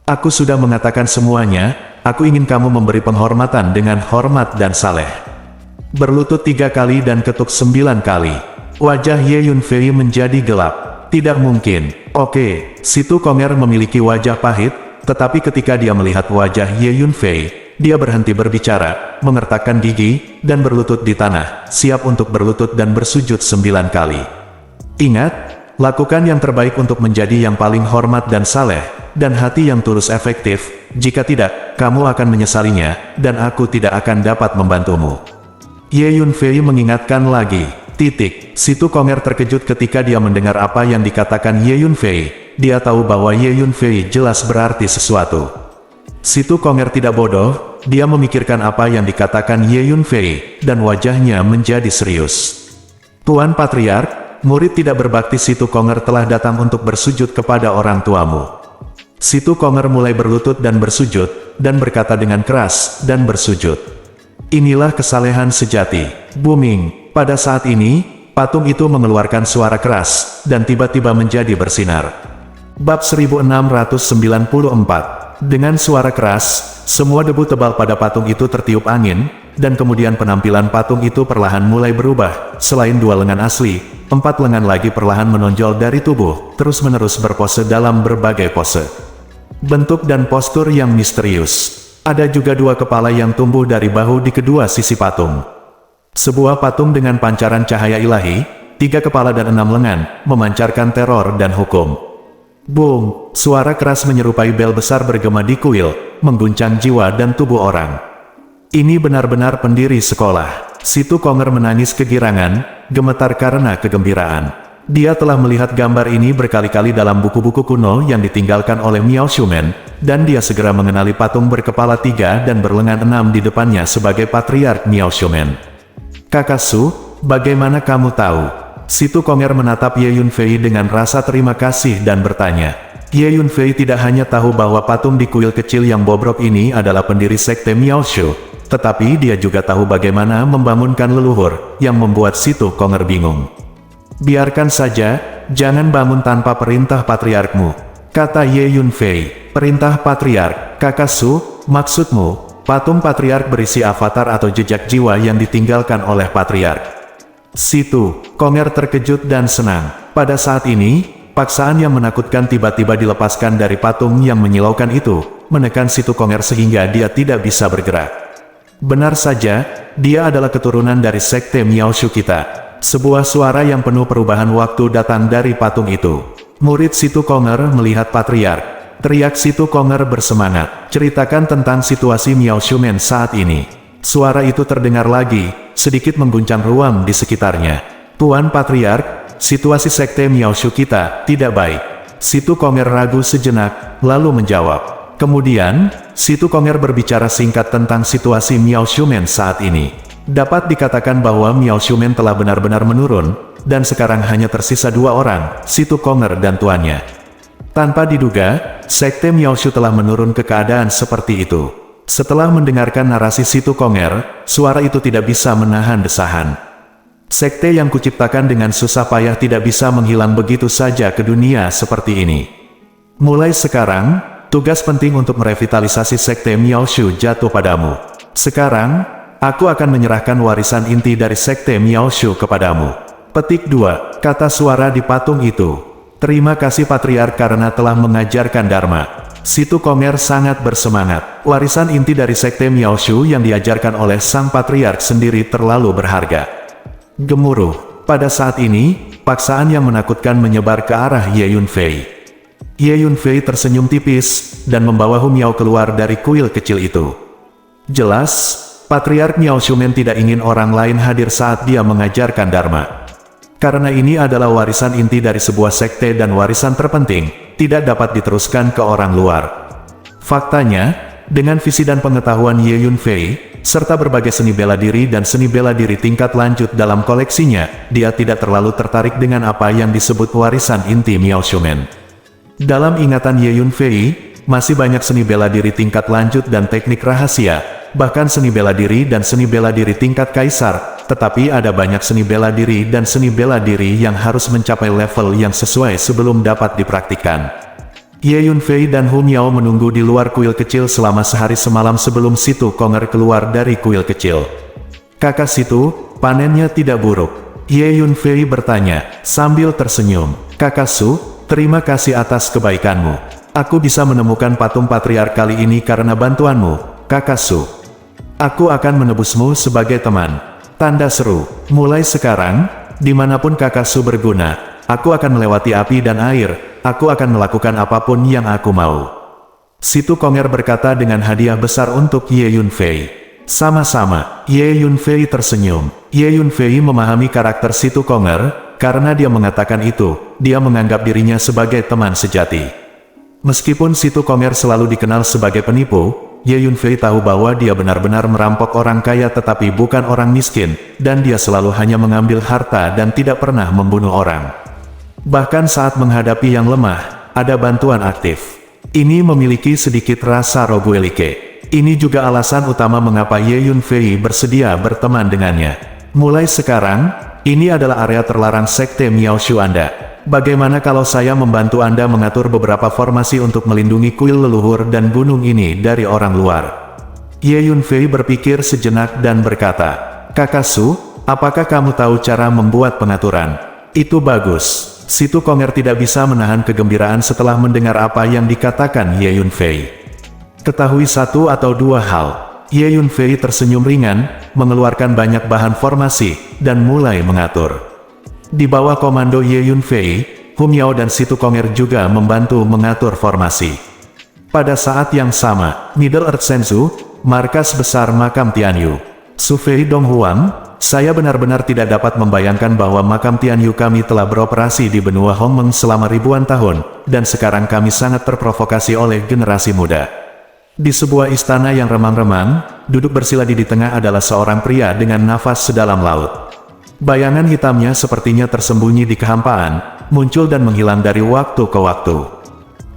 Aku sudah mengatakan semuanya, aku ingin kamu memberi penghormatan dengan hormat dan saleh. Berlutut 3 kali dan ketuk 9 kali. Wajah Ye Yunfei menjadi gelap. Tidak mungkin. Oke, Situ Konger memiliki wajah pahit, tetapi ketika dia melihat wajah Ye Yunfei, dia berhenti berbicara, mengertakkan gigi, dan berlutut di tanah, siap untuk berlutut dan bersujud 9 kali. Ingat, lakukan yang terbaik untuk menjadi yang paling hormat dan saleh, dan hati yang tulus efektif, jika tidak, kamu akan menyesalinya, dan aku tidak akan dapat membantumu. Ye Yunfei mengingatkan lagi. Situ Konger terkejut ketika dia mendengar apa yang dikatakan Ye Yunfei. Dia tahu bahwa Ye Yunfei jelas berarti sesuatu. Situ Konger tidak bodoh, dia memikirkan apa yang dikatakan Ye Yunfei, dan wajahnya menjadi serius. Tuan Patriark, murid tidak berbakti Situ Konger telah datang untuk bersujud kepada orang tuamu. Situ Konger mulai berlutut dan bersujud, dan berkata dengan keras, dan bersujud. Inilah kesalehan sejati. Booming. Pada saat ini, patung itu mengeluarkan suara keras, dan tiba-tiba menjadi bersinar. Bab 1694. Dengan suara keras, semua debu tebal pada patung itu tertiup angin, dan kemudian penampilan patung itu perlahan mulai berubah. Selain 2 lengan asli, 4 lengan lagi perlahan menonjol dari tubuh, terus-menerus berpose dalam berbagai pose. Bentuk dan postur yang misterius. Ada juga 2 kepala yang tumbuh dari bahu di kedua sisi patung. Sebuah patung dengan pancaran cahaya ilahi, 3 kepala dan 6 lengan, memancarkan teror dan hukum. Boom! Suara keras menyerupai bel besar bergema di kuil, mengguncang jiwa dan tubuh orang. Ini benar-benar pendiri sekolah. Situ Konger menangis kegirangan, gemetar karena kegembiraan. Dia telah melihat gambar ini berkali-kali dalam buku-buku kuno yang ditinggalkan oleh Miao Shumen, dan dia segera mengenali patung berkepala 3 dan berlengan 6 di depannya sebagai Patriark Miao Shumen. Kakak Su, bagaimana kamu tahu? Situ Konger menatap Ye Yunfei dengan rasa terima kasih dan bertanya. Ye Yunfei tidak hanya tahu bahwa patung di kuil kecil yang bobrok ini adalah pendiri sekte Miao Shu, tetapi dia juga tahu bagaimana membangunkan leluhur, yang membuat Situ Konger bingung. Biarkan saja, jangan bangun tanpa perintah patriarkmu, kata Ye Yunfei. Perintah patriark, Kakak Su, maksudmu, patung patriark berisi avatar atau jejak jiwa yang ditinggalkan oleh patriark. Situ Konger terkejut dan senang. Pada saat ini, paksaan yang menakutkan tiba-tiba dilepaskan dari patung yang menyilaukan itu, menekan Situ Konger sehingga dia tidak bisa bergerak. Benar saja, dia adalah keturunan dari sekte Miao Shu kita. Sebuah suara yang penuh perubahan waktu datang dari patung itu. Murid Situ Konger melihat patriark. Teriak Situ Konger bersemangat. Ceritakan tentang situasi Miao Shumen saat ini. Suara itu terdengar lagi, sedikit mengguncang ruang di sekitarnya. Tuan Patriark, situasi sekte Miao Shu kita tidak baik. Situ Konger ragu sejenak, lalu menjawab. Kemudian, Situ Konger berbicara singkat tentang situasi Miao Shumen saat ini. Dapat dikatakan bahwa Miao Shumen telah benar-benar menurun, dan sekarang hanya tersisa 2 orang, Situ Konger dan tuannya. Tanpa diduga, sekte Miao Shu telah menurun ke keadaan seperti itu. Setelah mendengarkan narasi Situ Konger, suara itu tidak bisa menahan desahan. Sekte yang kuciptakan dengan susah payah tidak bisa menghilang begitu saja ke dunia seperti ini. Mulai sekarang, tugas penting untuk merevitalisasi sekte Miao Shu jatuh padamu. Sekarang, aku akan menyerahkan warisan inti dari sekte Miao Shu kepadamu. Petik 2, kata suara di patung itu. Terima kasih Patriark karena telah mengajarkan Dharma. Situ Konger sangat bersemangat. Warisan inti dari sekte Miao Shu yang diajarkan oleh sang Patriark sendiri terlalu berharga. Gemuruh. Pada saat ini, paksaan yang menakutkan menyebar ke arah Ye Yunfei. Ye Yunfei tersenyum tipis, dan membawa Hu Miao keluar dari kuil kecil itu. Jelas, Patriark Miao Shumen tidak ingin orang lain hadir saat dia mengajarkan Dharma. Karena ini adalah warisan inti dari sebuah sekte dan warisan terpenting, tidak dapat diteruskan ke orang luar. Faktanya, dengan visi dan pengetahuan Ye Yunfei, serta berbagai seni bela diri dan seni bela diri tingkat lanjut dalam koleksinya, dia tidak terlalu tertarik dengan apa yang disebut warisan inti Miao Shumen. Dalam ingatan Ye Yunfei, masih banyak seni bela diri tingkat lanjut dan teknik rahasia, bahkan seni bela diri dan seni bela diri tingkat kaisar, tetapi ada banyak seni bela diri dan seni bela diri yang harus mencapai level yang sesuai sebelum dapat dipraktikkan. Ye Yunfei dan Hu Miao menunggu di luar kuil kecil selama sehari semalam sebelum Situ Konger keluar dari kuil kecil. Kakak Situ, panennya tidak buruk. Ye Yunfei bertanya, sambil tersenyum. Kakak Su, terima kasih atas kebaikanmu. Aku bisa menemukan patung patriark kali ini karena bantuanmu, Kakak Su. Aku akan menebusmu sebagai teman. Tanda seru. Mulai sekarang, dimanapun Kakak Su berguna, aku akan melewati api dan air, aku akan melakukan apapun yang aku mau. Situ Konger berkata dengan hadiah besar untuk Ye Yunfei. Sama-sama, Ye Yunfei tersenyum. Ye Yunfei memahami karakter Situ Konger, karena dia mengatakan itu, dia menganggap dirinya sebagai teman sejati. Meskipun Situ Konger selalu dikenal sebagai penipu, Ye Yunfei tahu bahwa dia benar-benar merampok orang kaya tetapi bukan orang miskin, dan dia selalu hanya mengambil harta dan tidak pernah membunuh orang. Bahkan saat menghadapi yang lemah, ada bantuan aktif. Ini memiliki sedikit rasa roguelike. Ini juga alasan utama mengapa Ye Yunfei bersedia berteman dengannya. Mulai sekarang, ini adalah area terlarang Sekte Miaoshu Anda. Bagaimana kalau saya membantu Anda mengatur beberapa formasi untuk melindungi kuil leluhur dan gunung ini dari orang luar? Ye Yunfei berpikir sejenak dan berkata, "Kakak Su, apakah kamu tahu cara membuat pengaturan?" "Itu bagus." Situ Konger tidak bisa menahan kegembiraan setelah mendengar apa yang dikatakan Ye Yunfei. "Ketahui satu atau dua hal." Ye Yunfei tersenyum ringan, mengeluarkan banyak bahan formasi, dan mulai mengatur. Di bawah komando Ye Yunfei, Hu Miao dan Situ Konger juga membantu mengatur formasi. Pada saat yang sama, Middle Earth Senzu, markas besar makam Tianyu. Su Fei Donghuang, saya benar-benar tidak dapat membayangkan bahwa makam Tianyu kami telah beroperasi di benua Hongmeng selama ribuan tahun, dan sekarang kami sangat terprovokasi oleh generasi muda. Di sebuah istana yang remang-remang, duduk bersila di tengah adalah seorang pria dengan nafas sedalam laut. Bayangan hitamnya sepertinya tersembunyi di kehampaan, muncul dan menghilang dari waktu ke waktu.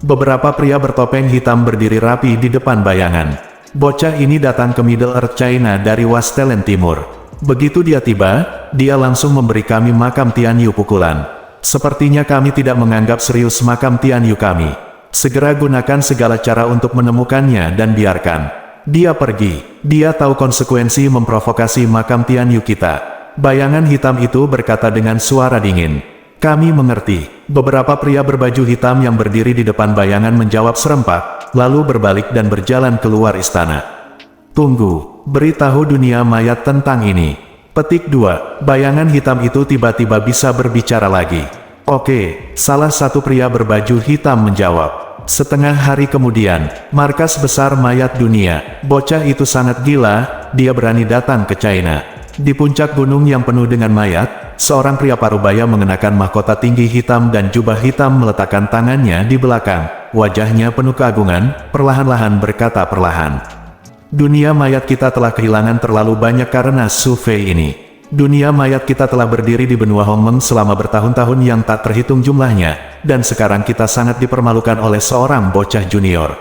Beberapa pria bertopeng hitam berdiri rapi di depan bayangan. Bocah ini datang ke Middle Earth China dari Wastelen Timur. Begitu dia tiba, dia langsung memberi kami makam Tianyu pukulan. Sepertinya kami tidak menganggap serius makam Tianyu kami. Segera gunakan segala cara untuk menemukannya dan biarkan dia pergi. Dia tahu konsekuensi memprovokasi makam Tianyu kita. Bayangan hitam itu berkata dengan suara dingin. "Kami mengerti." Beberapa pria berbaju hitam yang berdiri di depan bayangan menjawab serempak, lalu berbalik dan berjalan keluar istana. "Tunggu, beritahu dunia mayat tentang ini." Petik 2. Bayangan hitam itu tiba-tiba bisa berbicara lagi. "Oke," salah satu pria berbaju hitam menjawab. Setengah hari kemudian, markas besar mayat dunia. Bocah itu sangat gila, dia berani datang ke China. Di puncak gunung yang penuh dengan mayat, seorang pria parubaya mengenakan mahkota tinggi hitam dan jubah hitam meletakkan tangannya di belakang. Wajahnya penuh keagungan, perlahan-lahan berkata perlahan. "Dunia mayat kita telah kehilangan terlalu banyak karena Su Fei ini. Dunia mayat kita telah berdiri di benua Hongmeng selama bertahun-tahun yang tak terhitung jumlahnya, dan sekarang kita sangat dipermalukan oleh seorang bocah junior.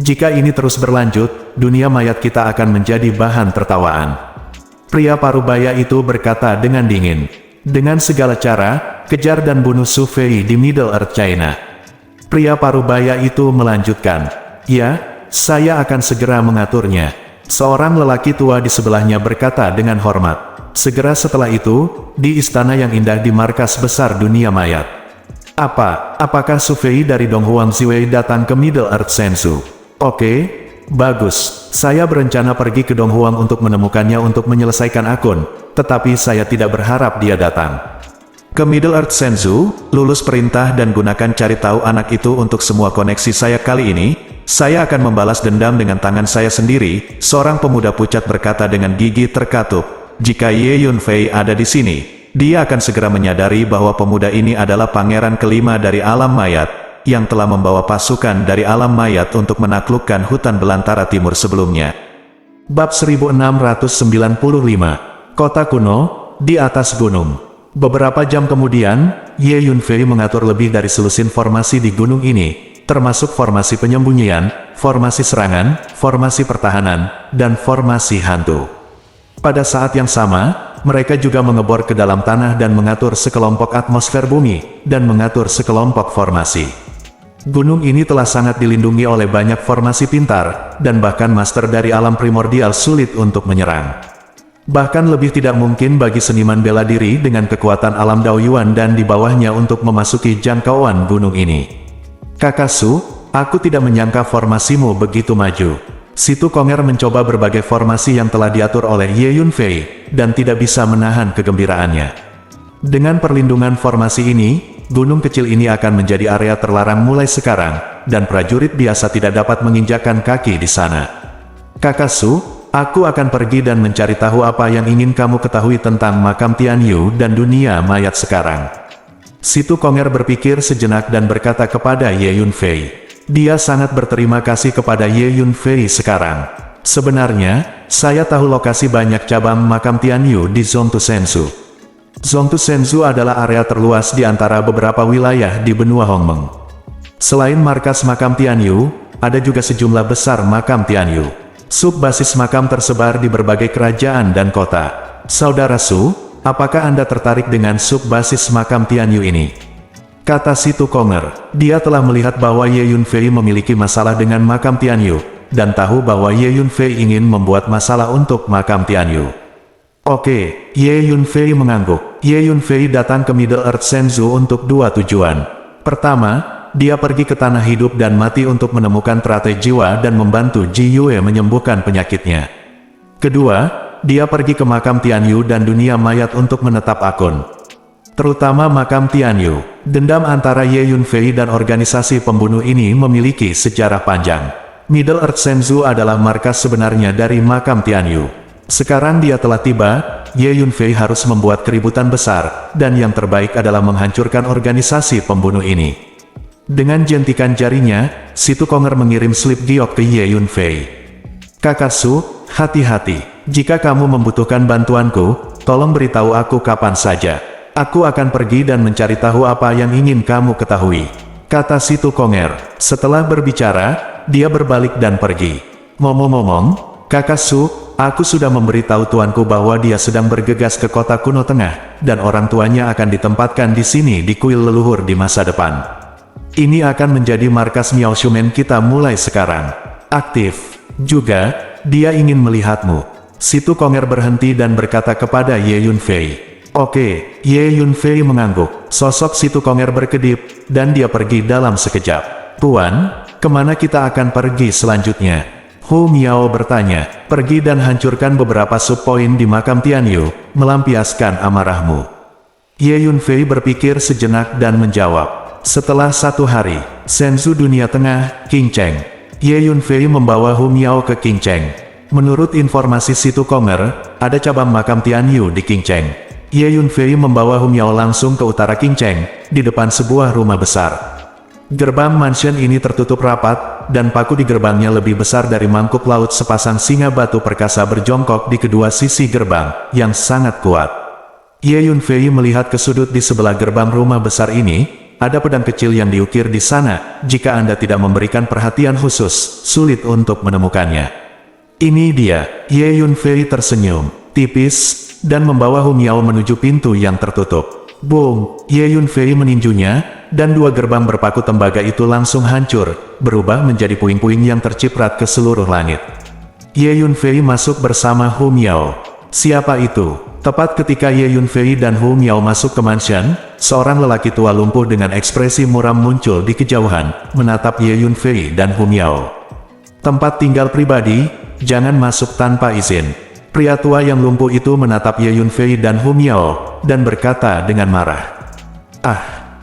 Jika ini terus berlanjut, dunia mayat kita akan menjadi bahan tertawaan." Pria parubaya itu berkata dengan dingin. "Dengan segala cara, kejar dan bunuh Su Fei di Middle Earth China." Pria parubaya itu melanjutkan. "Ya, saya akan segera mengaturnya." Seorang lelaki tua di sebelahnya berkata dengan hormat. Segera setelah itu, di istana yang indah di markas besar dunia mayat. Apakah Su Fei dari Donghuang Ziwei datang ke Middle Earth Senzu?" "Oke. Bagus, saya berencana pergi ke Donghuang untuk menemukannya untuk menyelesaikan akun, tetapi saya tidak berharap dia datang ke Middle Earth Senzu. Lulus perintah dan gunakan cari tahu anak itu untuk semua koneksi saya kali ini. Saya akan membalas dendam dengan tangan saya sendiri." Seorang pemuda pucat berkata dengan gigi terkatup. Jika Ye Yunfei ada di sini, dia akan segera menyadari bahwa pemuda ini adalah pangeran kelima dari alam mayat, yang telah membawa pasukan dari alam mayat untuk menaklukkan hutan belantara timur sebelumnya. Bab 1695. Kota kuno, di atas gunung. Beberapa jam kemudian, Ye Yunfei mengatur lebih dari selusin formasi di gunung ini, termasuk formasi penyembunyian, formasi serangan, formasi pertahanan, dan formasi hantu. Pada saat yang sama, mereka juga mengebor ke dalam tanah dan mengatur sekelompok atmosfer bumi, dan mengatur sekelompok formasi. Gunung ini telah sangat dilindungi oleh banyak formasi pintar, dan bahkan master dari alam primordial sulit untuk menyerang. Bahkan lebih tidak mungkin bagi seniman bela diri dengan kekuatan alam Daoyuan dan di bawahnya untuk memasuki jangkauan gunung ini. "Kakak Su, aku tidak menyangka formasimu begitu maju." Situ Konger mencoba berbagai formasi yang telah diatur oleh Ye Yunfei, dan tidak bisa menahan kegembiraannya. Dengan perlindungan formasi ini, gunung kecil ini akan menjadi area terlarang mulai sekarang, dan prajurit biasa tidak dapat menginjakkan kaki di sana. "Kakak Su, aku akan pergi dan mencari tahu apa yang ingin kamu ketahui tentang makam Tianyu dan dunia mayat sekarang." Situ Konger berpikir sejenak dan berkata kepada Ye Yunfei. Dia sangat berterima kasih kepada Ye Yunfei sekarang. "Sebenarnya, saya tahu lokasi banyak cabang makam Tianyu di Zongtu Senzu. Zongtu Senzu adalah area terluas di antara beberapa wilayah di benua Hongmeng. Selain markas makam Tianyu, ada juga sejumlah besar makam Tianyu. Sub-basis makam tersebar di berbagai kerajaan dan kota. Saudara Su, apakah Anda tertarik dengan sub-basis makam Tianyu ini? Kata Si Tu Konger. Dia telah melihat bahwa Ye Yunfei memiliki masalah dengan makam Tianyu, dan tahu bahwa Ye Yunfei ingin membuat masalah untuk makam Tianyu. Oke, Ye Yunfei mengangguk. Ye Yunfei datang ke Middle Earth Shenzhou untuk dua tujuan. Pertama, dia pergi ke tanah hidup dan mati untuk menemukan teratai jiwa dan membantu Ji Yue menyembuhkan penyakitnya. Kedua, dia pergi ke makam Tianyu dan dunia mayat untuk menetap akun. Terutama makam Tianyu. Dendam antara Ye Yunfei dan organisasi pembunuh ini memiliki sejarah panjang. Middle Earth Shenzhou adalah markas sebenarnya dari makam Tianyu. Sekarang dia telah tiba, Ye Yunfei harus membuat keributan besar, dan yang terbaik adalah menghancurkan organisasi pembunuh ini. Dengan jentikan jarinya, Si Tu Konger mengirim slip giok ke Ye Yunfei. Kakak Su, hati-hati. Jika kamu membutuhkan bantuanku, tolong beritahu aku kapan saja. Aku akan pergi dan mencari tahu apa yang ingin kamu ketahui. Kata Si Tu Konger. Setelah berbicara, dia berbalik dan pergi. Ngomong-ngomong, Kakak Su, aku sudah memberitahu tuanku bahwa dia sedang bergegas ke kota kuno tengah, dan orang tuanya akan ditempatkan di sini di kuil leluhur di masa depan. Ini akan menjadi markas Miao Shumen kita mulai sekarang. Aktif. Juga, dia ingin melihatmu. Si Tu Konger berhenti dan berkata kepada Ye Yunfei. Oke, Ye Yunfei mengangguk. Sosok Si Tu Konger berkedip, dan dia pergi dalam sekejap. Tuan, kemana kita akan pergi selanjutnya? Hu Miao bertanya. Pergi dan hancurkan beberapa subpoin di makam Tianyu, melampiaskan amarahmu. Ye Yunfei berpikir sejenak dan menjawab. Setelah 1 hari, Shenzhou dunia tengah, Qingcheng. Ye Yunfei membawa Hu Miao ke Qingcheng. Menurut informasi Si Tu Konger, ada cabang makam Tianyu di Qingcheng. Ye Yunfei membawa Hu Miao langsung ke utara Qingcheng, di depan sebuah rumah besar. Gerbang mansion ini tertutup rapat, dan paku di gerbangnya lebih besar dari mangkuk laut. Sepasang singa batu perkasa berjongkok di kedua sisi gerbang, yang sangat kuat. Ye Yunfei melihat ke sudut di sebelah gerbang rumah besar ini, ada pedang kecil yang diukir di sana. Jika Anda tidak memberikan perhatian khusus, sulit untuk menemukannya. Ini dia. Ye Yunfei tersenyum, tipis, dan membawa Hu Miao menuju pintu yang tertutup. Boom! Ye Yunfei meninjunya, dan 2 gerbang berpaku tembaga itu langsung hancur, berubah menjadi puing-puing yang terciprat ke seluruh langit. Ye Yunfei masuk bersama Hu Miao. Siapa itu? Tepat ketika Ye Yunfei dan Hu Miao masuk ke mansion, seorang lelaki tua lumpuh dengan ekspresi muram muncul di kejauhan, menatap Ye Yunfei dan Hu Miao. Tempat tinggal pribadi, jangan masuk tanpa izin. Pria tua yang lumpuh itu menatap Ye Yunfei dan Hu Miao, dan berkata dengan marah.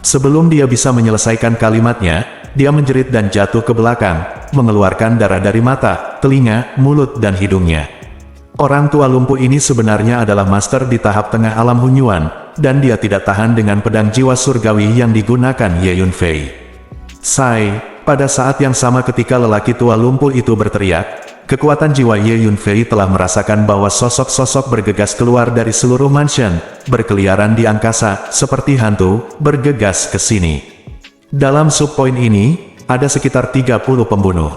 Sebelum dia bisa menyelesaikan kalimatnya, dia menjerit dan jatuh ke belakang, mengeluarkan darah dari mata, telinga, mulut dan hidungnya. Orang tua lumpuh ini sebenarnya adalah master di tahap tengah alam Hunyuan, dan dia tidak tahan dengan pedang jiwa surgawi yang digunakan Ye Yunfei. Pada saat yang sama ketika lelaki tua lumpuh itu berteriak, kekuatan jiwa Ye Yunfei telah merasakan bahwa sosok-sosok bergegas keluar dari seluruh mansion, berkeliaran di angkasa, seperti hantu, bergegas ke sini. Dalam subpoin ini, ada sekitar 30 pembunuh.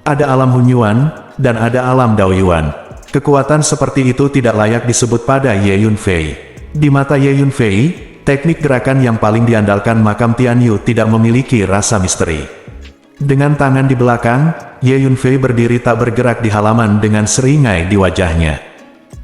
Ada alam Hunyuan, dan ada alam Daoyuan. Kekuatan seperti itu tidak layak disebut pada Ye Yunfei. Di mata Ye Yunfei, teknik gerakan yang paling diandalkan makam Tianyu tidak memiliki rasa misteri. Dengan tangan di belakang, Ye Yunfei berdiri tak bergerak di halaman dengan seringai di wajahnya.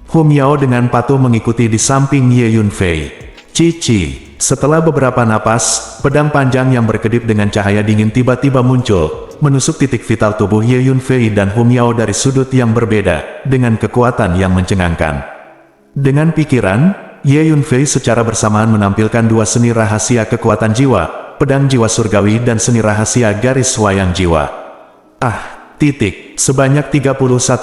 Hu Miao dengan patuh mengikuti di samping Ye Yunfei. Cici. Setelah beberapa napas, pedang panjang yang berkedip dengan cahaya dingin tiba-tiba muncul, menusuk titik vital tubuh Ye Yunfei dan Hu Miao dari sudut yang berbeda, dengan kekuatan yang mencengangkan. Dengan pikiran, Ye Yunfei secara bersamaan menampilkan 2 seni rahasia kekuatan jiwa, pedang jiwa surgawi dan seni rahasia garis wayang jiwa. Sebanyak 31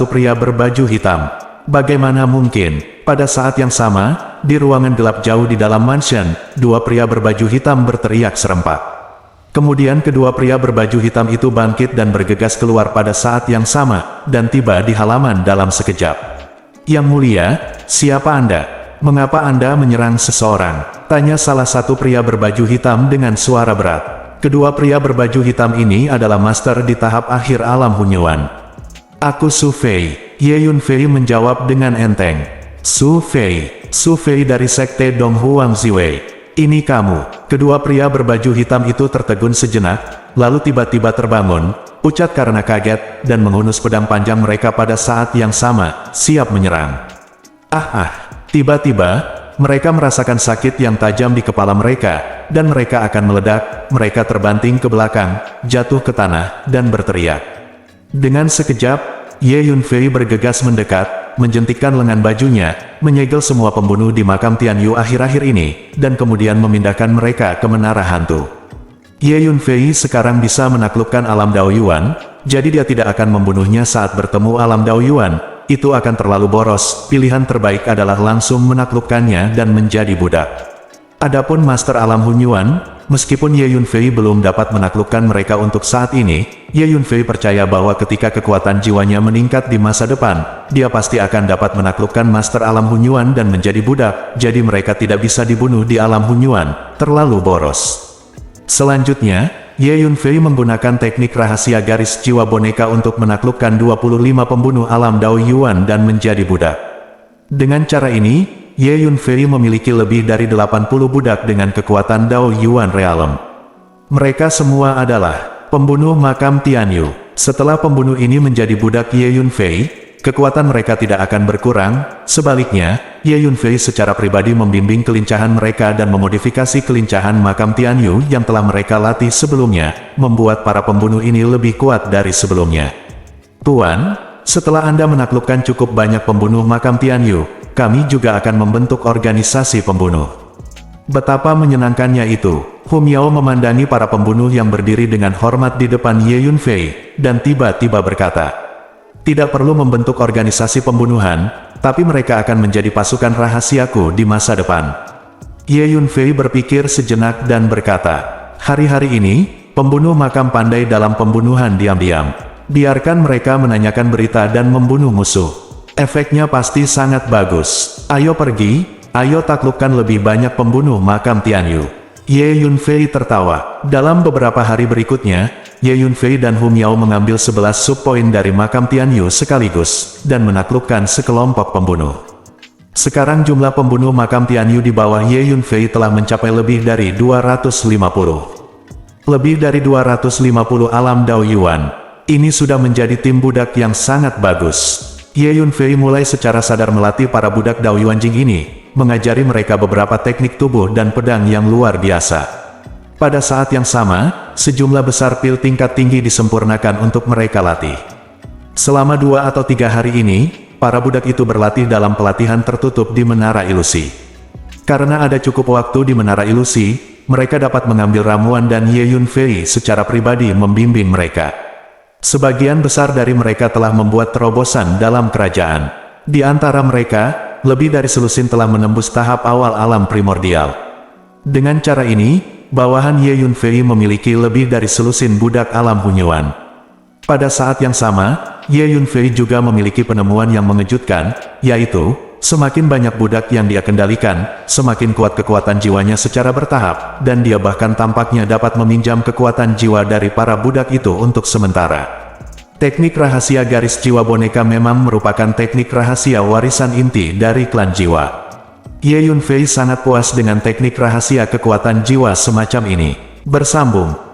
pria berbaju hitam. Bagaimana mungkin? Pada saat yang sama, di ruangan gelap jauh di dalam mansion, 2 pria berbaju hitam berteriak serempak. Kemudian kedua pria berbaju hitam itu bangkit dan bergegas keluar pada saat yang sama, dan tiba di halaman dalam sekejap. Yang mulia, siapa Anda? Mengapa Anda menyerang seseorang? Tanya salah satu pria berbaju hitam dengan suara berat. kedua pria berbaju hitam ini adalah master di tahap akhir alam Hunyuan. Aku Su Fei, Ye Yunfei menjawab dengan enteng. Su Fei dari Sekte Dong Huang Ziwei. Ini kamu. Kedua pria berbaju hitam itu tertegun sejenak, lalu tiba-tiba terbangun, pucat karena kaget, dan menghunus pedang panjang mereka pada saat yang sama, siap menyerang. Tiba-tiba, mereka merasakan sakit yang tajam di kepala mereka, dan mereka akan meledak. Mereka terbanting ke belakang, jatuh ke tanah, dan berteriak. Dengan sekejap, Ye Yunfei bergegas mendekat, menjentikkan lengan bajunya, menyegel semua pembunuh di makam Tianyu akhir-akhir ini, dan kemudian memindahkan mereka ke menara hantu. Ye Yunfei sekarang bisa menaklukkan alam Daoyuan, jadi dia tidak akan membunuhnya saat bertemu alam Daoyuan. Itu akan terlalu boros. Pilihan terbaik adalah langsung menaklukkannya dan menjadi budak. Adapun Master Alam Hunyuan, meskipun Ye Yunfei belum dapat menaklukkan mereka untuk saat ini, Ye Yunfei percaya bahwa ketika kekuatan jiwanya meningkat di masa depan, dia pasti akan dapat menaklukkan Master Alam Hunyuan dan menjadi budak, jadi mereka tidak bisa dibunuh di Alam Hunyuan, terlalu boros. Selanjutnya, Ye Yunfei menggunakan teknik rahasia garis jiwa boneka untuk menaklukkan 25 pembunuh alam Daoyuan dan menjadi budak. Dengan cara ini, Ye Yunfei memiliki lebih dari 80 budak dengan kekuatan Daoyuan Realm. Mereka semua adalah pembunuh makam Tianyu. Setelah pembunuh ini menjadi budak Ye Yunfei, kekuatan mereka tidak akan berkurang. Sebaliknya, Ye Yunfei secara pribadi membimbing kelincahan mereka dan memodifikasi kelincahan makam Tianyu yang telah mereka latih sebelumnya, membuat para pembunuh ini lebih kuat dari sebelumnya. Tuan, setelah Anda menaklukkan cukup banyak pembunuh makam Tianyu, kami juga akan membentuk organisasi pembunuh. Betapa menyenangkannya itu. Hu Miao memandangi para pembunuh yang berdiri dengan hormat di depan Ye Yunfei, dan tiba-tiba berkata, "Tidak perlu membentuk organisasi pembunuhan, tapi mereka akan menjadi pasukan rahasiaku di masa depan." Ye Yunfei berpikir sejenak dan berkata, "Hari-hari ini, pembunuh makam pandai dalam pembunuhan diam-diam. Biarkan mereka menanyakan berita dan membunuh musuh. Efeknya pasti sangat bagus. Ayo pergi, ayo taklukkan lebih banyak pembunuh makam Tianyu." Ye Yunfei tertawa. Dalam beberapa hari berikutnya, Ye Yunfei dan Hu Miao mengambil 11 subpoin dari makam Tianyu sekaligus, dan menaklukkan sekelompok pembunuh. Sekarang jumlah pembunuh makam Tianyu di bawah Ye Yunfei telah mencapai lebih dari 250. Lebih dari 250 alam Daoyuan. Ini sudah menjadi tim budak yang sangat bagus. Ye Yunfei mulai secara sadar melatih para budak Daoyuanjing ini, mengajari mereka beberapa teknik tubuh dan pedang yang luar biasa. Pada saat yang sama, sejumlah besar pil tingkat tinggi disempurnakan untuk mereka latih. Selama 2 atau 3 hari ini, para budak itu berlatih dalam pelatihan tertutup di Menara Ilusi. Karena ada cukup waktu di Menara Ilusi, mereka dapat mengambil ramuan dan Ye Yunfei secara pribadi membimbing mereka. Sebagian besar dari mereka telah membuat terobosan dalam kerajaan. Di antara mereka, lebih dari selusin telah menembus tahap awal alam primordial. Dengan cara ini, bawahan Ye Yunfei memiliki lebih dari selusin budak alam Hunyuan. Pada saat yang sama, Ye Yunfei juga memiliki penemuan yang mengejutkan, yaitu, semakin banyak budak yang dia kendalikan, semakin kuat kekuatan jiwanya secara bertahap, dan dia bahkan tampaknya dapat meminjam kekuatan jiwa dari para budak itu untuk sementara. Teknik rahasia garis jiwa boneka memang merupakan teknik rahasia warisan inti dari klan jiwa. Ye Yunfei sangat puas dengan teknik rahasia kekuatan jiwa semacam ini. Bersambung.